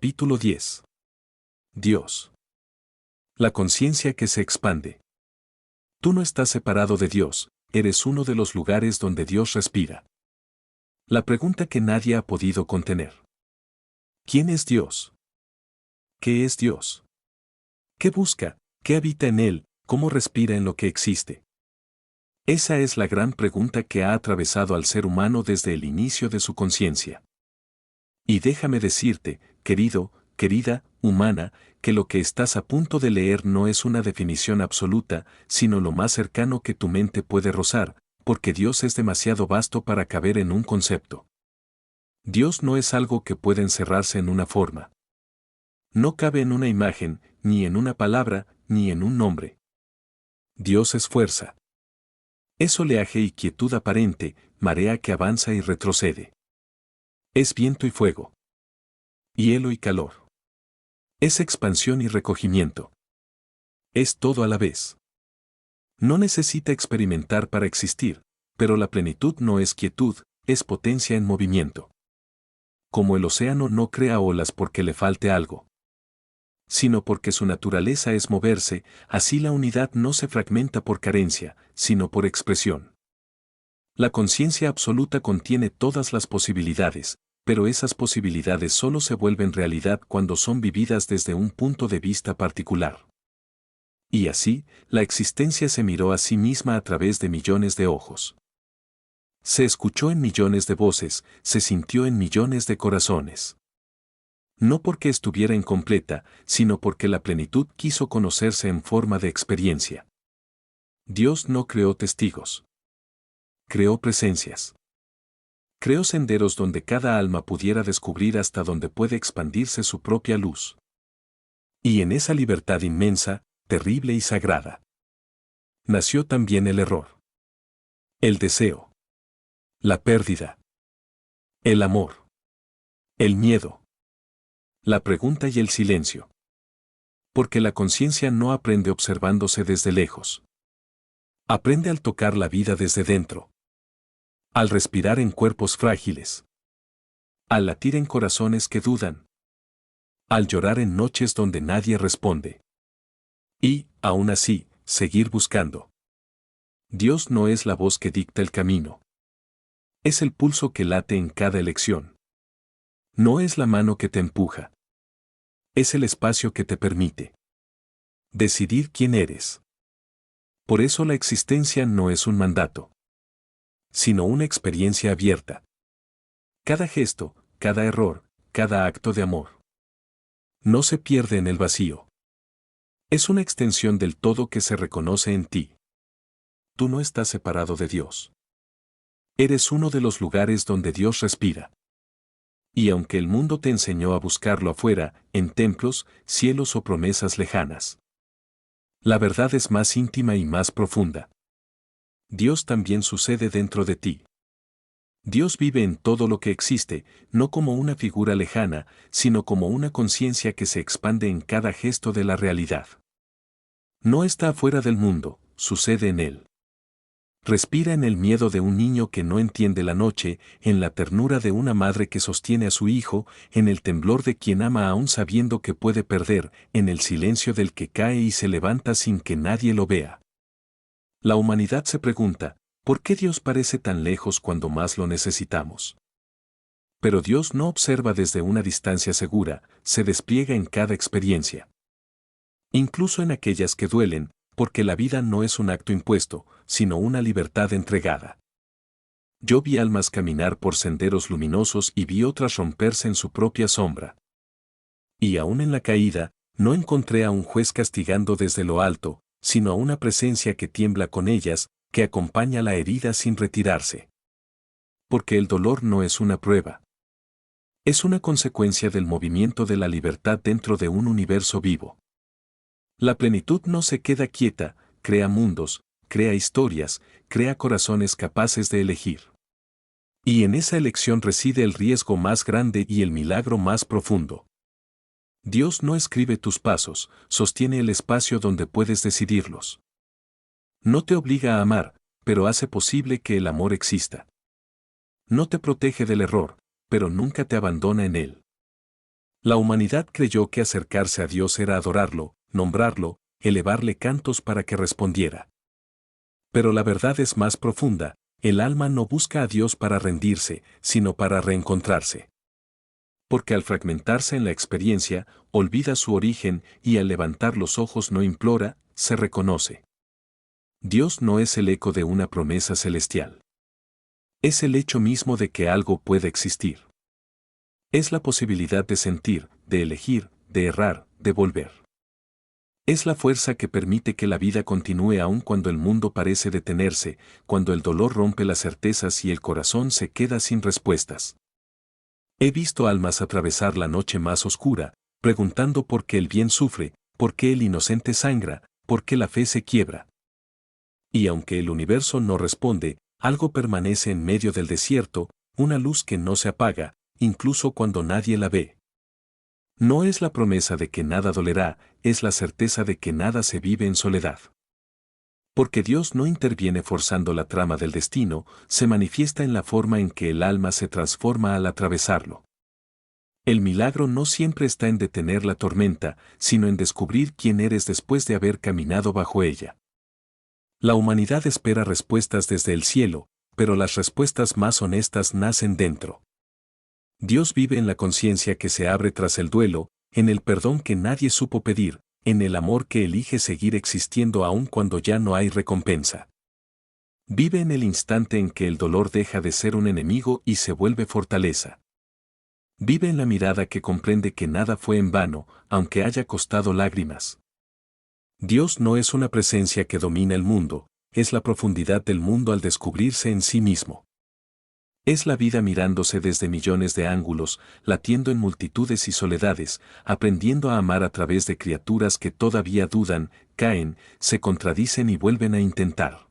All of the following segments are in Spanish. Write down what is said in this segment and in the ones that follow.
Capítulo 10. Dios. La conciencia que se expande. Tú no estás separado de Dios, eres uno de los lugares donde Dios respira. La pregunta que nadie ha podido contener. ¿Quién es Dios? ¿Qué es Dios? ¿Qué busca? ¿Qué habita en Él? ¿Cómo respira en lo que existe? Esa es la gran pregunta que ha atravesado al ser humano desde el inicio de su conciencia. Y déjame decirte, querido, querida, humana, que lo que estás a punto de leer no es una definición absoluta, sino lo más cercano que tu mente puede rozar, porque Dios es demasiado vasto para caber en un concepto. Dios no es algo que pueda encerrarse en una forma. No cabe en una imagen, ni en una palabra, ni en un nombre. Dios es fuerza. Es oleaje y quietud aparente, marea que avanza y retrocede. Es viento y fuego. Hielo y calor. Es expansión y recogimiento. Es todo a la vez. No necesita experimentar para existir, pero la plenitud no es quietud, es potencia en movimiento. Como el océano no crea olas porque le falte algo, sino porque su naturaleza es moverse, así la unidad no se fragmenta por carencia, sino por expresión. La conciencia absoluta contiene todas las posibilidades, pero esas posibilidades solo se vuelven realidad cuando son vividas desde un punto de vista particular. Y así, la existencia se miró a sí misma a través de millones de ojos. Se escuchó en millones de voces, se sintió en millones de corazones. No porque estuviera incompleta, sino porque la plenitud quiso conocerse en forma de experiencia. Dios no creó testigos. Creó presencias. Creó senderos donde cada alma pudiera descubrir hasta donde puede expandirse su propia luz. Y en esa libertad inmensa, terrible y sagrada, nació también el error. El deseo. La pérdida. El amor. El miedo. La pregunta y el silencio. Porque la conciencia no aprende observándose desde lejos. Aprende al tocar la vida desde dentro. Al respirar en cuerpos frágiles. Al latir en corazones que dudan. Al llorar en noches donde nadie responde. Y, aún así, seguir buscando. Dios no es la voz que dicta el camino. Es el pulso que late en cada elección. No es la mano que te empuja. Es el espacio que te permite decidir quién eres. Por eso la existencia no es un mandato, sino una experiencia abierta. Cada gesto, cada error, cada acto de amor, no se pierde en el vacío. Es una extensión del todo que se reconoce en ti. Tú no estás separado de Dios. Eres uno de los lugares donde Dios respira. Y aunque el mundo te enseñó a buscarlo afuera, en templos, cielos o promesas lejanas, la verdad es más íntima y más profunda. Dios también sucede dentro de ti. Dios vive en todo lo que existe, no como una figura lejana, sino como una conciencia que se expande en cada gesto de la realidad. No está afuera del mundo, sucede en él. Respira en el miedo de un niño que no entiende la noche, en la ternura de una madre que sostiene a su hijo, en el temblor de quien ama aún sabiendo que puede perder, en el silencio del que cae y se levanta sin que nadie lo vea. La humanidad se pregunta, ¿por qué Dios parece tan lejos cuando más lo necesitamos? Pero Dios no observa desde una distancia segura, se despliega en cada experiencia. Incluso en aquellas que duelen, porque la vida no es un acto impuesto, sino una libertad entregada. Yo vi almas caminar por senderos luminosos y vi otras romperse en su propia sombra. Y aún en la caída, no encontré a un juez castigando desde lo alto, sino a una presencia que tiembla con ellas, que acompaña la herida sin retirarse. Porque el dolor no es una prueba. Es una consecuencia del movimiento de la libertad dentro de un universo vivo. La plenitud no se queda quieta, crea mundos, crea historias, crea corazones capaces de elegir. Y en esa elección reside el riesgo más grande y el milagro más profundo. Dios no escribe tus pasos, sostiene el espacio donde puedes decidirlos. No te obliga a amar, pero hace posible que el amor exista. No te protege del error, pero nunca te abandona en él. La humanidad creyó que acercarse a Dios era adorarlo, nombrarlo, elevarle cantos para que respondiera. Pero la verdad es más profunda, el alma no busca a Dios para rendirse, sino para reencontrarse. Porque al fragmentarse en la experiencia, olvida su origen y al levantar los ojos no implora, se reconoce. Dios no es el eco de una promesa celestial. Es el hecho mismo de que algo puede existir. Es la posibilidad de sentir, de elegir, de errar, de volver. Es la fuerza que permite que la vida continúe aun cuando el mundo parece detenerse, cuando el dolor rompe las certezas y el corazón se queda sin respuestas. He visto almas atravesar la noche más oscura, preguntando por qué el bien sufre, por qué el inocente sangra, por qué la fe se quiebra. Y aunque el universo no responde, algo permanece en medio del desierto, una luz que no se apaga, incluso cuando nadie la ve. No es la promesa de que nada dolerá, es la certeza de que nada se vive en soledad. Porque Dios no interviene forzando la trama del destino, se manifiesta en la forma en que el alma se transforma al atravesarlo. El milagro no siempre está en detener la tormenta, sino en descubrir quién eres después de haber caminado bajo ella. La humanidad espera respuestas desde el cielo, pero las respuestas más honestas nacen dentro. Dios vive en la conciencia que se abre tras el duelo, en el perdón que nadie supo pedir, en el amor que elige seguir existiendo aun cuando ya no hay recompensa. Vive en el instante en que el dolor deja de ser un enemigo y se vuelve fortaleza. Vive en la mirada que comprende que nada fue en vano, aunque haya costado lágrimas. Dios no es una presencia que domina el mundo, es la profundidad del mundo al descubrirse en sí mismo. Es la vida mirándose desde millones de ángulos, latiendo en multitudes y soledades, aprendiendo a amar a través de criaturas que todavía dudan, caen, se contradicen y vuelven a intentar.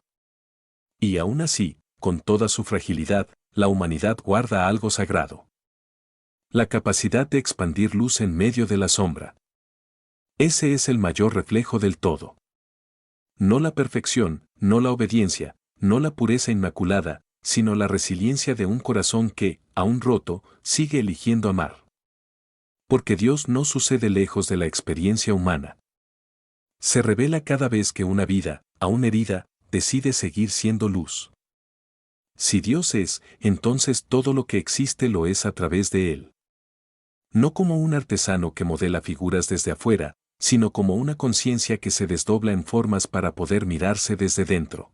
Y aún así, con toda su fragilidad, la humanidad guarda algo sagrado. La capacidad de expandir luz en medio de la sombra. Ese es el mayor reflejo del todo. No la perfección, no la obediencia, no la pureza inmaculada, sino la resiliencia de un corazón que, aún roto, sigue eligiendo amar. Porque Dios no sucede lejos de la experiencia humana. Se revela cada vez que una vida, aún herida, decide seguir siendo luz. Si Dios es, entonces todo lo que existe lo es a través de Él. No como un artesano que modela figuras desde afuera, sino como una conciencia que se desdobla en formas para poder mirarse desde dentro.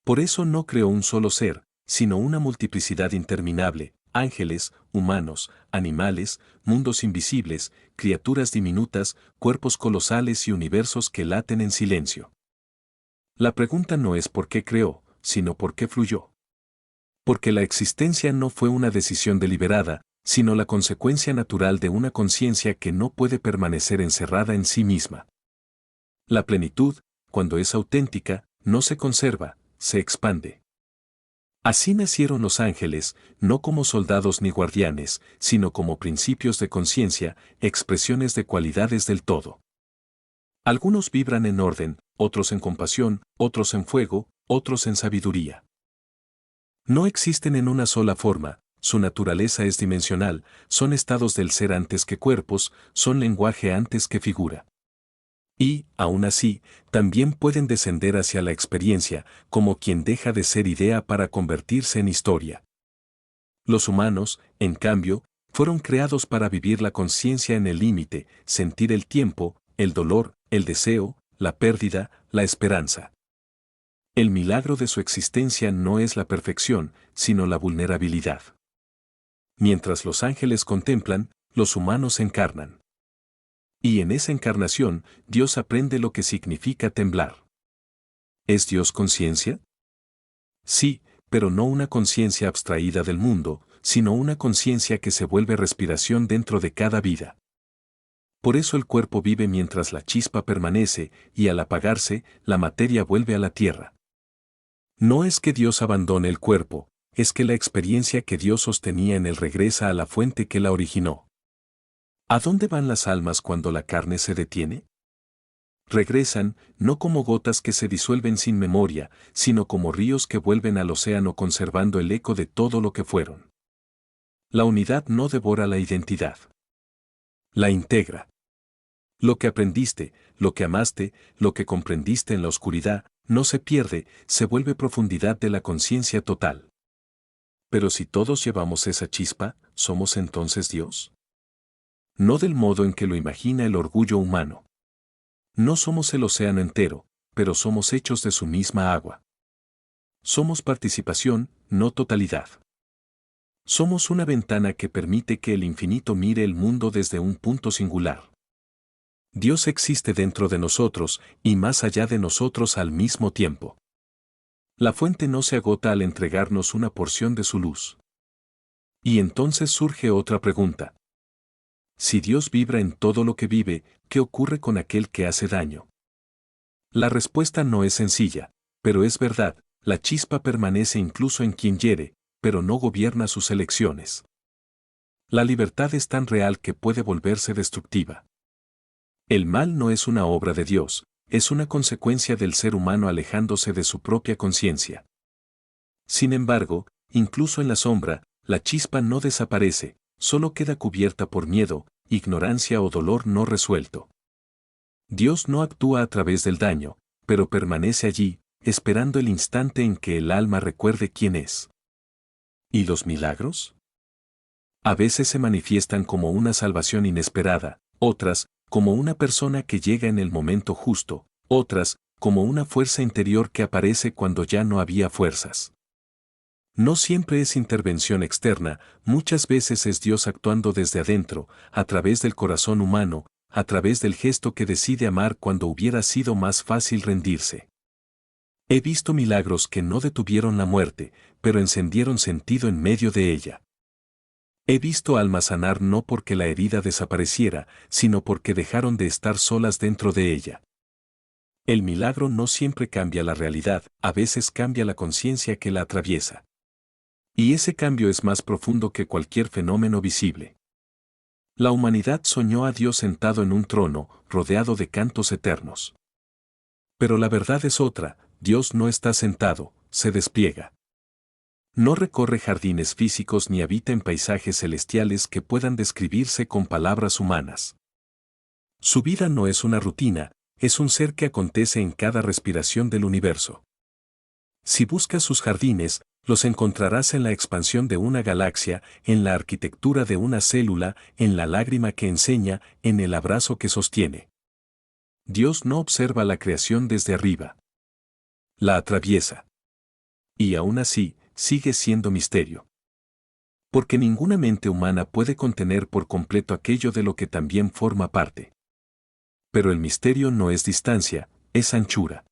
Por eso no creó un solo ser, sino una multiplicidad interminable, ángeles, humanos, animales, mundos invisibles, criaturas diminutas, cuerpos colosales y universos que laten en silencio. La pregunta no es por qué creó, sino por qué fluyó. Porque la existencia no fue una decisión deliberada, sino la consecuencia natural de una conciencia que no puede permanecer encerrada en sí misma. La plenitud, cuando es auténtica, no se conserva, se expande. Así nacieron los ángeles, no como soldados ni guardianes, sino como principios de conciencia, expresiones de cualidades del todo. Algunos vibran en orden, otros en compasión, otros en fuego, otros en sabiduría. No existen en una sola forma, su naturaleza es dimensional, son estados del ser antes que cuerpos, son lenguaje antes que figura. Y, aún así, también pueden descender hacia la experiencia, como quien deja de ser idea para convertirse en historia. Los humanos, en cambio, fueron creados para vivir la conciencia en el límite, sentir el tiempo, el dolor, el deseo, la pérdida, la esperanza. El milagro de su existencia no es la perfección, sino la vulnerabilidad. Mientras los ángeles contemplan, los humanos encarnan. Y en esa encarnación, Dios aprende lo que significa temblar. ¿Es Dios conciencia? Sí, pero no una conciencia abstraída del mundo, sino una conciencia que se vuelve respiración dentro de cada vida. Por eso el cuerpo vive mientras la chispa permanece, y al apagarse, la materia vuelve a la tierra. No es que Dios abandone el cuerpo, es que la experiencia que Dios sostenía en él regresa a la fuente que la originó. ¿A dónde van las almas cuando la carne se detiene? Regresan, no como gotas que se disuelven sin memoria, sino como ríos que vuelven al océano conservando el eco de todo lo que fueron. La unidad no devora la identidad. La integra. Lo que aprendiste, lo que amaste, lo que comprendiste en la oscuridad, no se pierde, se vuelve profundidad de la conciencia total. Pero si todos llevamos esa chispa, ¿somos entonces Dios? No del modo en que lo imagina el orgullo humano. No somos el océano entero, pero somos hechos de su misma agua. Somos participación, no totalidad. Somos una ventana que permite que el infinito mire el mundo desde un punto singular. Dios existe dentro de nosotros y más allá de nosotros al mismo tiempo. La fuente no se agota al entregarnos una porción de su luz. Y entonces surge otra pregunta. Si Dios vibra en todo lo que vive, ¿qué ocurre con aquel que hace daño? La respuesta no es sencilla, pero es verdad, la chispa permanece incluso en quien hiere, pero no gobierna sus elecciones. La libertad es tan real que puede volverse destructiva. El mal no es una obra de Dios, es una consecuencia del ser humano alejándose de su propia conciencia. Sin embargo, incluso en la sombra, la chispa no desaparece, solo queda cubierta por miedo, ignorancia o dolor no resuelto. Dios no actúa a través del daño, pero permanece allí, esperando el instante en que el alma recuerde quién es. ¿Y los milagros? A veces se manifiestan como una salvación inesperada, otras, como una persona que llega en el momento justo, otras, como una fuerza interior que aparece cuando ya no había fuerzas. No siempre es intervención externa, muchas veces es Dios actuando desde adentro, a través del corazón humano, a través del gesto que decide amar cuando hubiera sido más fácil rendirse. He visto milagros que no detuvieron la muerte, pero encendieron sentido en medio de ella. He visto almas sanar no porque la herida desapareciera, sino porque dejaron de estar solas dentro de ella. El milagro no siempre cambia la realidad, a veces cambia la conciencia que la atraviesa. Y ese cambio es más profundo que cualquier fenómeno visible. La humanidad soñó a Dios sentado en un trono, rodeado de cantos eternos. Pero la verdad es otra, Dios no está sentado, se despliega. No recorre jardines físicos ni habita en paisajes celestiales que puedan describirse con palabras humanas. Su vida no es una rutina, es un ser que acontece en cada respiración del universo. Si buscas sus jardines, los encontrarás en la expansión de una galaxia, en la arquitectura de una célula, en la lágrima que enseña, en el abrazo que sostiene. Dios no observa la creación desde arriba. La atraviesa. Y aún así, sigue siendo misterio. Porque ninguna mente humana puede contener por completo aquello de lo que también forma parte. Pero el misterio no es distancia, es anchura.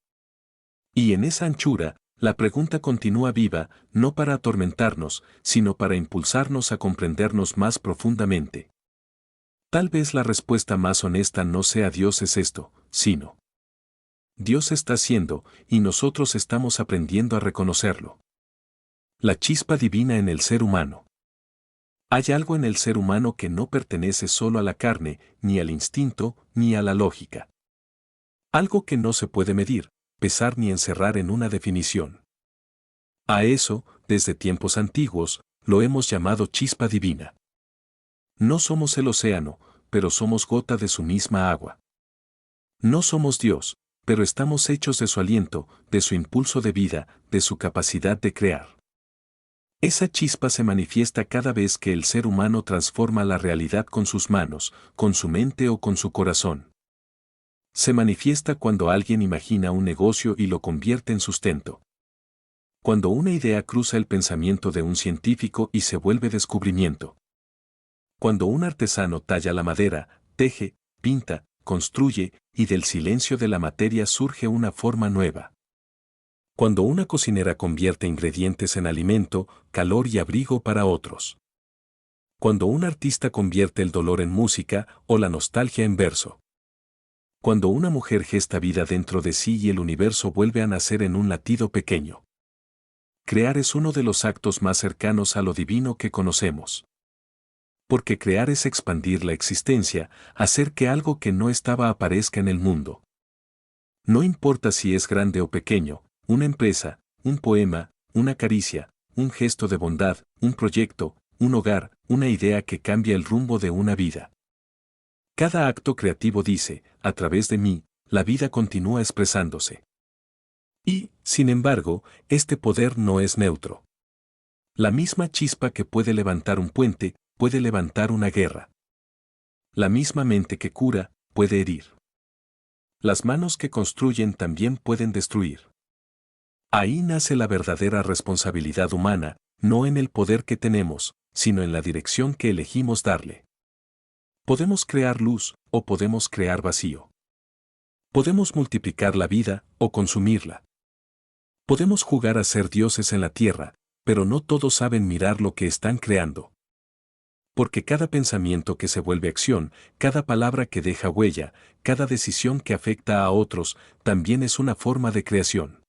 Y en esa anchura, la pregunta continúa viva, no para atormentarnos, sino para impulsarnos a comprendernos más profundamente. Tal vez la respuesta más honesta no sea Dios es esto, sino Dios está haciendo, y nosotros estamos aprendiendo a reconocerlo. La chispa divina en el ser humano. Hay algo en el ser humano que no pertenece solo a la carne, ni al instinto, ni a la lógica. Algo que no se puede medir, pesar ni encerrar en una definición. A eso, desde tiempos antiguos, lo hemos llamado chispa divina. No somos el océano, pero somos gota de su misma agua. No somos Dios, pero estamos hechos de su aliento, de su impulso de vida, de su capacidad de crear. Esa chispa se manifiesta cada vez que el ser humano transforma la realidad con sus manos, con su mente o con su corazón. Se manifiesta cuando alguien imagina un negocio y lo convierte en sustento. Cuando una idea cruza el pensamiento de un científico y se vuelve descubrimiento. Cuando un artesano talla la madera, teje, pinta, construye, y del silencio de la materia surge una forma nueva. Cuando una cocinera convierte ingredientes en alimento, calor y abrigo para otros. Cuando un artista convierte el dolor en música o la nostalgia en verso. Cuando una mujer gesta vida dentro de sí y el universo vuelve a nacer en un latido pequeño. Crear es uno de los actos más cercanos a lo divino que conocemos. Porque crear es expandir la existencia, hacer que algo que no estaba aparezca en el mundo. No importa si es grande o pequeño, una empresa, un poema, una caricia, un gesto de bondad, un proyecto, un hogar, una idea que cambia el rumbo de una vida. Cada acto creativo dice, a través de mí, la vida continúa expresándose. Y, sin embargo, este poder no es neutro. La misma chispa que puede levantar un puente, puede levantar una guerra. La misma mente que cura, puede herir. Las manos que construyen también pueden destruir. Ahí nace la verdadera responsabilidad humana, no en el poder que tenemos, sino en la dirección que elegimos darle. Podemos crear luz, o podemos crear vacío. Podemos multiplicar la vida, o consumirla. Podemos jugar a ser dioses en la tierra, pero no todos saben mirar lo que están creando. Porque cada pensamiento que se vuelve acción, cada palabra que deja huella, cada decisión que afecta a otros, también es una forma de creación.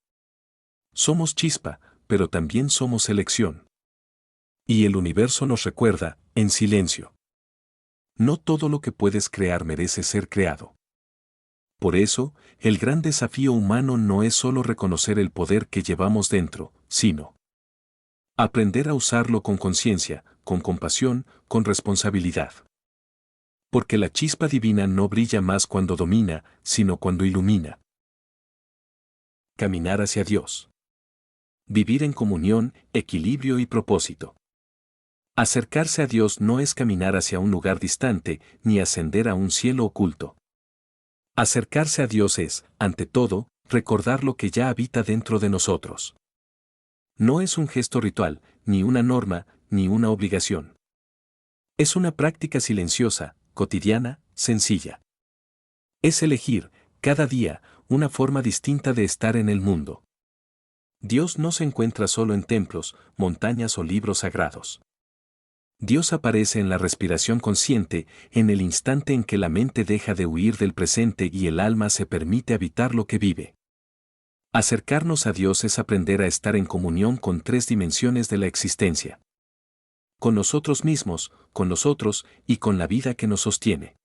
Somos chispa, pero también somos elección. Y el universo nos recuerda, en silencio. No todo lo que puedes crear merece ser creado. Por eso, el gran desafío humano no es solo reconocer el poder que llevamos dentro, sino aprender a usarlo con conciencia, con compasión, con responsabilidad. Porque la chispa divina no brilla más cuando domina, sino cuando ilumina. Caminar hacia Dios. Vivir en comunión, equilibrio y propósito. Acercarse a Dios no es caminar hacia un lugar distante, ni ascender a un cielo oculto. Acercarse a Dios es, ante todo, recordar lo que ya habita dentro de nosotros. No es un gesto ritual, ni una norma, ni una obligación. Es una práctica silenciosa, cotidiana, sencilla. Es elegir, cada día, una forma distinta de estar en el mundo. Dios no se encuentra solo en templos, montañas o libros sagrados. Dios aparece en la respiración consciente, en el instante en que la mente deja de huir del presente y el alma se permite habitar lo que vive. Acercarnos a Dios es aprender a estar en comunión con tres dimensiones de la existencia. Con nosotros mismos, con nosotros y con la vida que nos sostiene.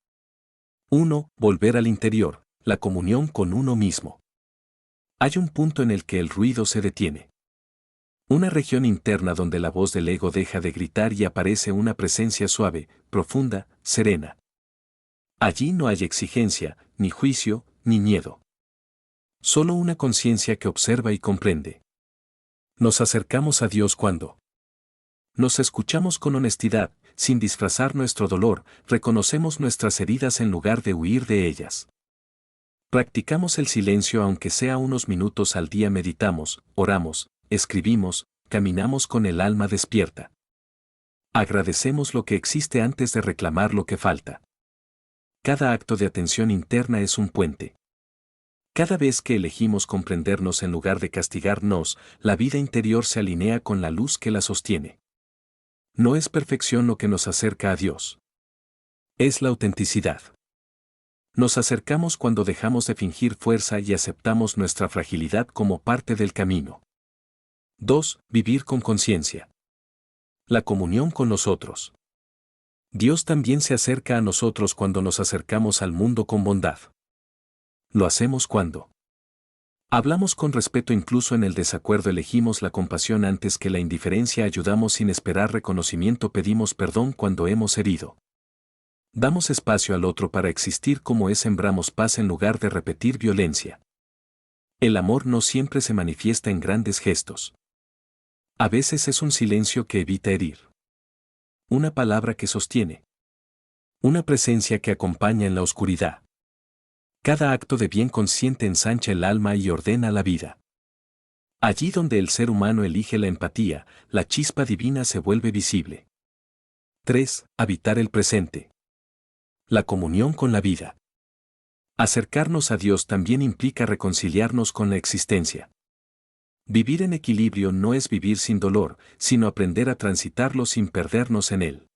1. Volver al interior, la comunión con uno mismo. Hay un punto en el que el ruido se detiene. Una región interna donde la voz del ego deja de gritar y aparece una presencia suave, profunda, serena. Allí no hay exigencia, ni juicio, ni miedo. Solo una conciencia que observa y comprende. Nos acercamos a Dios cuando nos escuchamos con honestidad, sin disfrazar nuestro dolor, reconocemos nuestras heridas en lugar de huir de ellas. Practicamos el silencio aunque sea unos minutos al día, meditamos, oramos, escribimos, caminamos con el alma despierta. Agradecemos lo que existe antes de reclamar lo que falta. Cada acto de atención interna es un puente. Cada vez que elegimos comprendernos en lugar de castigarnos, la vida interior se alinea con la luz que la sostiene. No es perfección lo que nos acerca a Dios. Es la autenticidad. Nos acercamos cuando dejamos de fingir fuerza y aceptamos nuestra fragilidad como parte del camino. 2. Vivir con conciencia. La comunión con nosotros. Dios también se acerca a nosotros cuando nos acercamos al mundo con bondad. Lo hacemos cuando hablamos con respeto, incluso en el desacuerdo, elegimos la compasión antes que la indiferencia, ayudamos sin esperar reconocimiento, pedimos perdón cuando hemos herido. Damos espacio al otro para existir como es, sembramos paz en lugar de repetir violencia. El amor no siempre se manifiesta en grandes gestos. A veces es un silencio que evita herir. Una palabra que sostiene. Una presencia que acompaña en la oscuridad. Cada acto de bien consciente ensancha el alma y ordena la vida. Allí donde el ser humano elige la empatía, la chispa divina se vuelve visible. 3. Habitar el presente. La comunión con la vida. Acercarnos a Dios también implica reconciliarnos con la existencia. Vivir en equilibrio no es vivir sin dolor, sino aprender a transitarlo sin perdernos en él.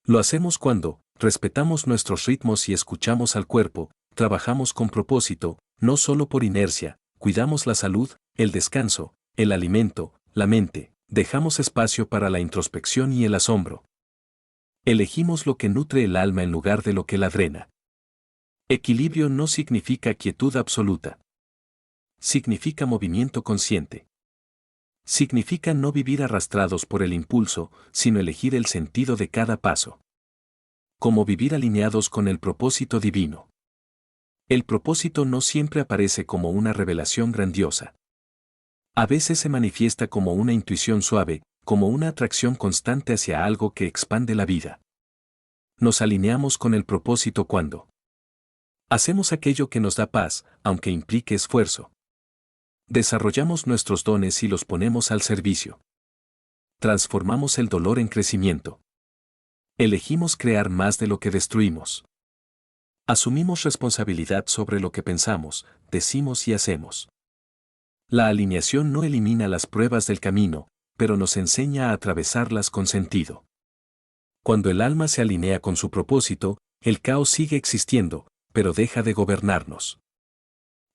Lo hacemos cuando respetamos nuestros ritmos y escuchamos al cuerpo, trabajamos con propósito, no solo por inercia, cuidamos la salud, el descanso, el alimento, la mente, dejamos espacio para la introspección y el asombro. Elegimos lo que nutre el alma en lugar de lo que la drena. Equilibrio no significa quietud absoluta. Significa movimiento consciente. Significa no vivir arrastrados por el impulso, sino elegir el sentido de cada paso. Como vivir alineados con el propósito divino. El propósito no siempre aparece como una revelación grandiosa. A veces se manifiesta como una intuición suave, como una atracción constante hacia algo que expande la vida. Nos alineamos con el propósito cuando hacemos aquello que nos da paz, aunque implique esfuerzo. Desarrollamos nuestros dones y los ponemos al servicio. Transformamos el dolor en crecimiento. Elegimos crear más de lo que destruimos. Asumimos responsabilidad sobre lo que pensamos, decimos y hacemos. La alineación no elimina las pruebas del camino, pero nos enseña a atravesarlas con sentido. Cuando el alma se alinea con su propósito, el caos sigue existiendo, pero deja de gobernarnos.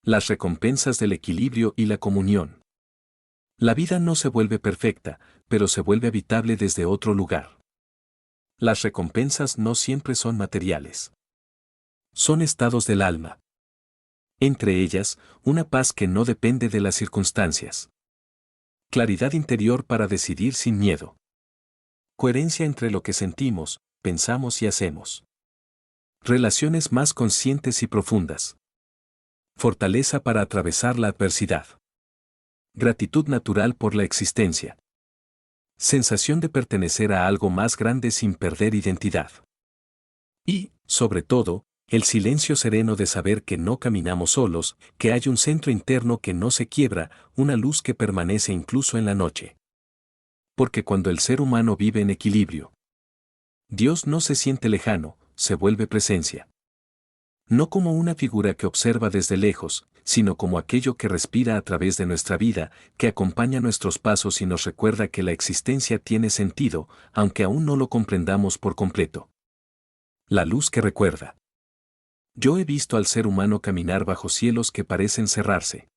Las recompensas del equilibrio y la comunión. La vida no se vuelve perfecta, pero se vuelve habitable desde otro lugar. Las recompensas no siempre son materiales. Son estados del alma. Entre ellas, una paz que no depende de las circunstancias. Claridad interior para decidir sin miedo. Coherencia entre lo que sentimos, pensamos y hacemos. Relaciones más conscientes y profundas. Fortaleza para atravesar la adversidad. Gratitud natural por la existencia. Sensación de pertenecer a algo más grande sin perder identidad. Y, sobre todo, el silencio sereno de saber que no caminamos solos, que hay un centro interno que no se quiebra, una luz que permanece incluso en la noche. Porque cuando el ser humano vive en equilibrio, Dios no se siente lejano, se vuelve presencia. No como una figura que observa desde lejos, sino como aquello que respira a través de nuestra vida, que acompaña nuestros pasos y nos recuerda que la existencia tiene sentido, aunque aún no lo comprendamos por completo. La luz que recuerda. Yo he visto al ser humano caminar bajo cielos que parecen cerrarse.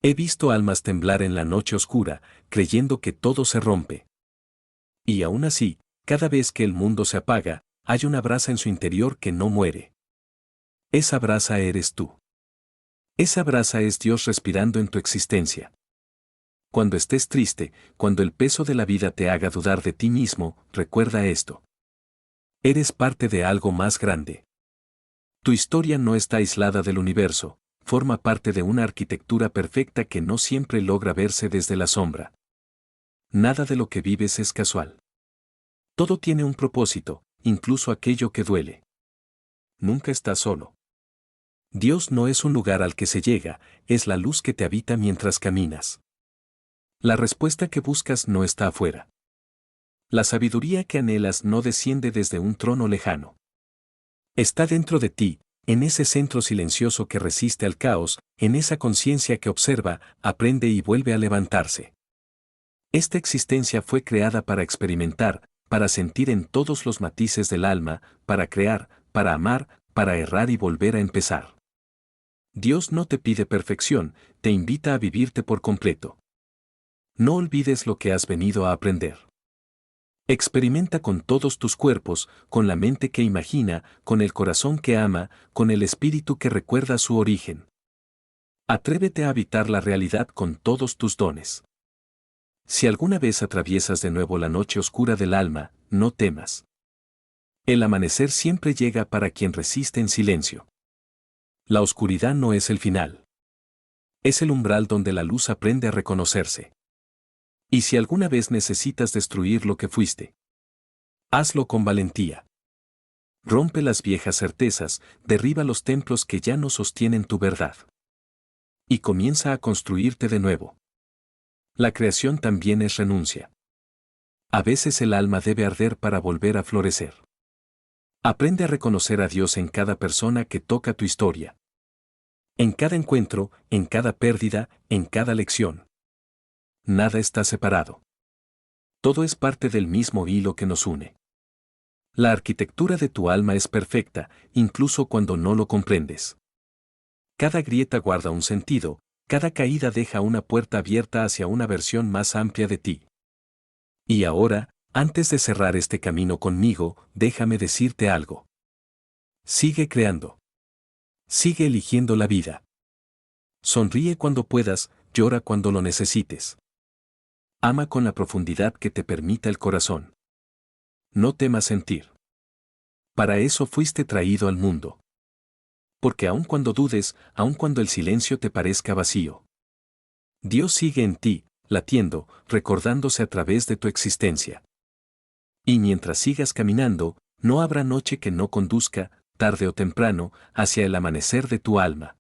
He visto almas temblar en la noche oscura, creyendo que todo se rompe. Y aún así, cada vez que el mundo se apaga, hay una brasa en su interior que no muere. Esa brasa eres tú. Esa brasa es Dios respirando en tu existencia. Cuando estés triste, cuando el peso de la vida te haga dudar de ti mismo, recuerda esto. Eres parte de algo más grande. Tu historia no está aislada del universo, forma parte de una arquitectura perfecta que no siempre logra verse desde la sombra. Nada de lo que vives es casual. Todo tiene un propósito, incluso aquello que duele. Nunca estás solo. Dios no es un lugar al que se llega, es la luz que te habita mientras caminas. La respuesta que buscas no está afuera. La sabiduría que anhelas no desciende desde un trono lejano. Está dentro de ti, en ese centro silencioso que resiste al caos, en esa conciencia que observa, aprende y vuelve a levantarse. Esta existencia fue creada para experimentar, para sentir en todos los matices del alma, para crear, para amar, para errar y volver a empezar. Dios no te pide perfección, te invita a vivirte por completo. No olvides lo que has venido a aprender. Experimenta con todos tus cuerpos, con la mente que imagina, con el corazón que ama, con el espíritu que recuerda su origen. Atrévete a habitar la realidad con todos tus dones. Si alguna vez atraviesas de nuevo la noche oscura del alma, no temas. El amanecer siempre llega para quien resiste en silencio. La oscuridad no es el final. Es el umbral donde la luz aprende a reconocerse. Y si alguna vez necesitas destruir lo que fuiste, hazlo con valentía. Rompe las viejas certezas, derriba los templos que ya no sostienen tu verdad. Y comienza a construirte de nuevo. La creación también es renuncia. A veces el alma debe arder para volver a florecer. Aprende a reconocer a Dios en cada persona que toca tu historia. En cada encuentro, en cada pérdida, en cada lección. Nada está separado. Todo es parte del mismo hilo que nos une. La arquitectura de tu alma es perfecta, incluso cuando no lo comprendes. Cada grieta guarda un sentido, cada caída deja una puerta abierta hacia una versión más amplia de ti. Y ahora, antes de cerrar este camino conmigo, déjame decirte algo. Sigue creando. Sigue eligiendo la vida. Sonríe cuando puedas, llora cuando lo necesites. Ama con la profundidad que te permita el corazón. No temas sentir. Para eso fuiste traído al mundo. Porque aun cuando dudes, aun cuando el silencio te parezca vacío, Dios sigue en ti, latiendo, recordándose a través de tu existencia. Y mientras sigas caminando, no habrá noche que no conduzca, tarde o temprano, hacia el amanecer de tu alma.